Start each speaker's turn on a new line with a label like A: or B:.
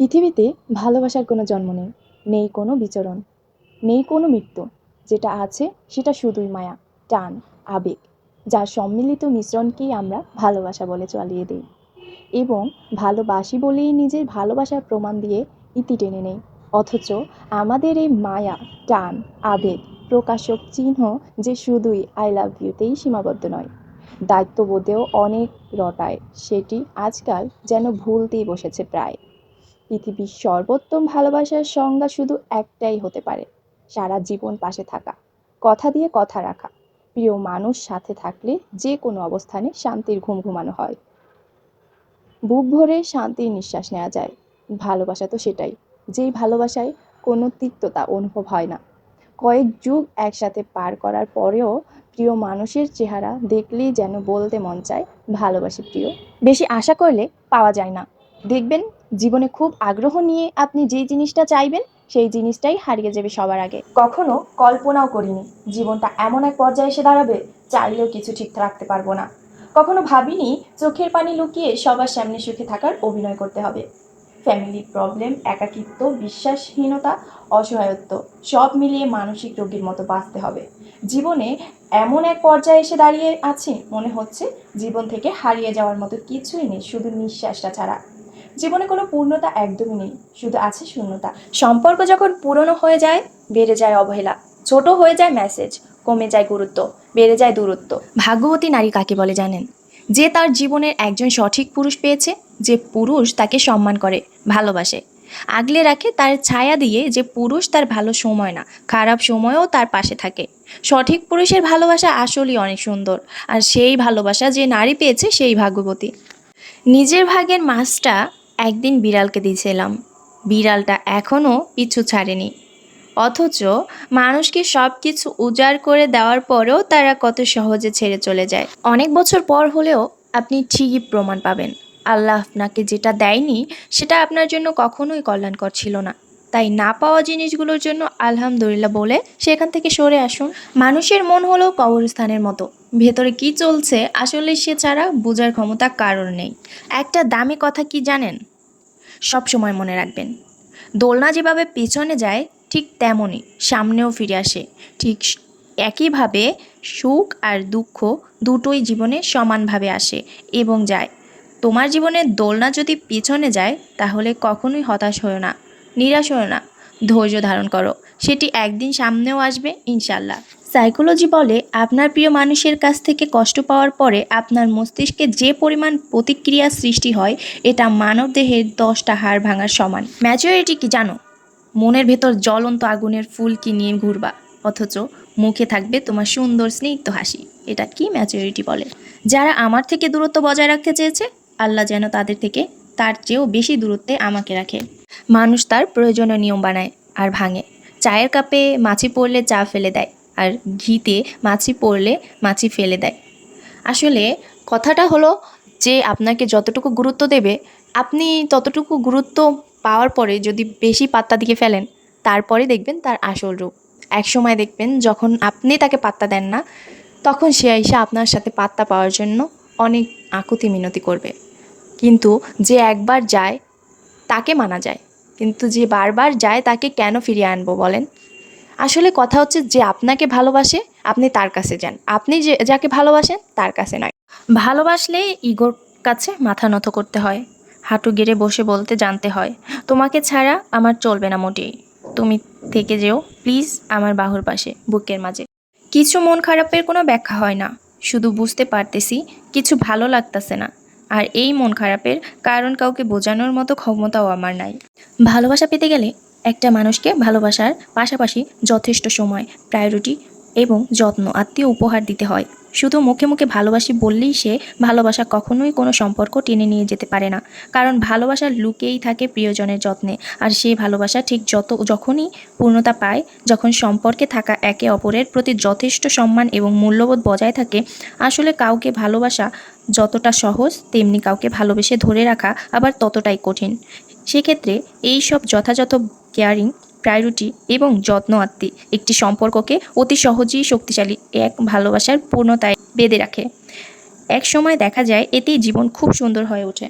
A: পৃথিবীতে ভালোবাসার কোনো জন্ম নেই, নেই কোনো বিচরণ, নেই কোনো মৃত্যু। যেটা আছে সেটা শুধুই মায়া, টান, আবেগ, যার সম্মিলিত মিশ্রণকেই আমরা ভালোবাসা বলে চালিয়ে দিই এবং ভালোবাসি বলেই নিজের ভালোবাসার প্রমাণ দিয়ে ইতি টেনে নেই। অথচ আমাদের এই মায়া, টান, আবেগ প্রকাশক চিহ্ন যে শুধুই আই লাভ ইউতেই সীমাবদ্ধ নয়, দায়িত্ববোধেও অনেক রটায়। সেটি আজকাল যেন ভুলতেই বসেছে প্রায়। পৃথিবীর সর্বোত্তম ভালোবাসার সংজ্ঞা শুধু একটাই হতে পারে, সারা জীবন পাশে থাকা, কথা দিয়ে কথা রাখা, প্রিয় মানুষ সাথে থাকলে যে কোনো অবস্থানে শান্তির ঘুম ঘুমানো হয়, বুক ভরে শান্তির নিঃশ্বাস নেওয়া যায়। ভালোবাসা তো সেটাই, যেই ভালোবাসায় কোনো তিক্ততা অনুভব হয় না। কয়েক যুগ একসাথে পার করার পরেও প্রিয় মানুষের চেহারা দেখলেই যেন বলতে মন চায়, ভালোবাসি প্রিয়। বেশি আশা করলে পাওয়া যায় না। দেখবেন জীবনে খুব আগ্রহ নিয়ে আপনি যেই জিনিসটা চাইবেন সেই জিনিসটাই হারিয়ে যাবে সবার আগে। কখনো কল্পনাও করিনি জীবনটা এমন এক পর্যায়ে এসে দাঁড়াবে, চাইলেও কিছু ঠিক রাখতে পারবো না। কখনো ভাবিনি চোখের পানি লুকিয়ে সবার সামনে সুখে থাকার অভিনয় করতে হবে। ফ্যামিলি প্রবলেম, একাকিত্ব, বিশ্বাসহীনতা, অসহায়ত্ব সব মিলিয়ে মানসিক রোগীর মতো বাঁচতে হবে। জীবনে এমন এক পর্যায়ে এসে দাঁড়িয়ে আছি, মনে হচ্ছে জীবন থেকে হারিয়ে যাওয়ার মতো কিছুই নেই, শুধু নিঃশ্বাসটা ছাড়া। জীবনে কোনো পূর্ণতা একদমই নেই, শুধু আছে শূন্যতা। সম্পর্ক যখন পুরনো হয়ে যায়, বেড়ে যায় অবহেলা, ছোট হয়ে যায় মেসেজ, কমে যায় গুরুত্ব, বেড়ে যায় দূরত্ব। ভাগ্যবতী নারী কাকে বলে জানেন? যে তার জীবনের একজন সঠিক পুরুষ পেয়েছে, যে পুরুষ তাকে সম্মান করে, ভালোবাসে, আগলে রাখে তার ছায়া দিয়ে, যে পুরুষ তার ভালো সময় না খারাপ সময়েও তার পাশে থাকে। সঠিক পুরুষের ভালোবাসা আসলেই অনেক সুন্দর, আর সেই ভালোবাসা যে নারী পেয়েছে সেই ভাগ্যবতী। নিজের ভাগের মাছটা একদিন বিড়ালকে দিয়েছিলাম, বিড়ালটা এখনও পিছু ছাড়েনি। অথচ মানুষকে সব কিছু উজাড় করে দেওয়ার পরেও তারা কত সহজে ছেড়ে চলে যায়। অনেক বছর পর হলেও আপনি ঠিকই প্রমাণ পাবেন, আল্লাহ আপনাকে যেটা দেয়নি সেটা আপনার জন্য কখনোই কল্যাণকর ছিল না। তাই না পাওয়া জিনিসগুলোর জন্য আলহামদুলিল্লাহ বলে সেখান থেকে সরে আসুন। মানুষের মন হলো কবরস্থানের মতো, ভেতরে কি চলছে আসলে সে ছাড়া বোঝার ক্ষমতা কারোর নেই। একটা দামি কথা কি জানেন? সব সময় মনে রাখবেন, দোলনা যেভাবে পেছনে যায় ঠিক তেমনই সামনেও ফিরে আসে। ঠিক একইভাবে সুখ আর দুঃখ দুটোই জীবনে সমানভাবে আসে এবং যায়। তোমার জীবনের দোলনা যদি পেছনে যায় তাহলে কখনোই হতাশ হও না, নিরাশ হও না, ধৈর্য ধারণ করো, সেটি একদিন সামনেও আসবে ইনশাল্লাহ। সাইকোলজি বলে আপনার প্রিয় মানুষের কাছ থেকে কষ্ট পাওয়ার পরে আপনার মস্তিষ্কে যে পরিমাণ প্রতিক্রিয়া সৃষ্টি হয়, এটা মানবদেহের 10টা হাড় ভাঙার সমান। ম্যাচুরিটি কি জানো? মনের ভেতর জ্বলন্ত আগুনের ফুলকি নিয়ে ঘুরবা, অথচ মুখে থাকবে তোমার সুন্দর স্নিগ্ধ হাসি। এটা কি ম্যাচুরিটি বলে? যারা আমার থেকে দূরত্ব বজায় রাখতে চেয়েছে, আল্লাহ যেন তাদের থেকে তার চেয়েও বেশি দূরত্বে আমাকে রাখে। মানুষ তার প্রয়োজনীয় নিয়ম বানায় আর ভাঙে। চায়ের কাপে মাছি পড়লে চা ফেলে দেয়, আর ঘিতে মাছি পড়লে মাছি ফেলে দেয়। আসলে কথাটা হলো যে আপনাকে যতটুকু গুরুত্ব দেবে, আপনি ততটুকু গুরুত্ব পাওয়ার পরে যদি বেশি পাত্তা দিয়ে ফেলেন, তারপরে দেখবেন তার আসল রূপ। একসময় দেখবেন যখন আপনি তাকে পাত্তা দেন না, তখন সে এসে আপনার সাথে পাত্তা পাওয়ার জন্য অনেক আকুতি মিনতি করবে। কিন্তু যে একবার যায় তাকে মানা যায়, কিন্তু যে বারবার যায় তাকে কেন ফিরিয়ে আনবো বলেন? আসলে কথা হচ্ছে, যে আপনাকে ভালোবাসে আপনি তার কাছে যান, আপনি যে যাকে ভালোবাসেন তার কাছে নয়। ভালোবাসলে ইগোর কাছে মাথা নত করতে হয়, হাঁটু গেড়ে বসে বলতে জানতে হয়, তোমাকে ছাড়া আমার চলবে না মোটেই, তুমি থেকে যেও প্লিজ আমার বাহুর পাশে, বুকের মাঝে। কিছু মন খারাপের কোনো ব্যাখ্যা হয় না, শুধু বুঝতে পারতেছি কিছু ভালো লাগতেছে না। আর এই মন খারাপের কারণ কাউকে বোঝানোর মতো ক্ষমতাও আমার নাই। ভালোবাসা পেতে গেলে একটা মানুষকে ভালোবাসার পাশাপাশি যথেষ্ট সময়, প্রায়োরিটি এবং যত্ন, আত্মীয় উপহার দিতে হয়। শুধু মুখে মুখে ভালোবাসি বললেই সে ভালোবাসা কখনোই কোনো সম্পর্ক টেনে নিয়ে যেতে পারে না। কারণ ভালোবাসা লুকিয়েই থাকে প্রিয়জনের যত্নে, আর সেই ভালোবাসা ঠিক যখনই পূর্ণতা পায়, যখন সম্পর্কে থাকা একে অপরের প্রতি যথেষ্ট সম্মান এবং মূল্যবোধ বজায় থাকে। আসলে কাউকে ভালোবাসা যতটা সহজ, তেমনি কাউকে ভালোবেসে ধরে রাখা আবার ততটাই কঠিন। সেক্ষেত্রে এই সব যথাযথ কেয়ারিং, প্রায়োরিটি এবং যত্ন আত্মি একটি সম্পর্ককে অতি সহজেই শক্তিশালী এক ভালোবাসার পূর্ণতায় বেঁধে রাখে। এক সময় দেখা যায় এতেই জীবন খুব সুন্দর হয়ে ওঠে।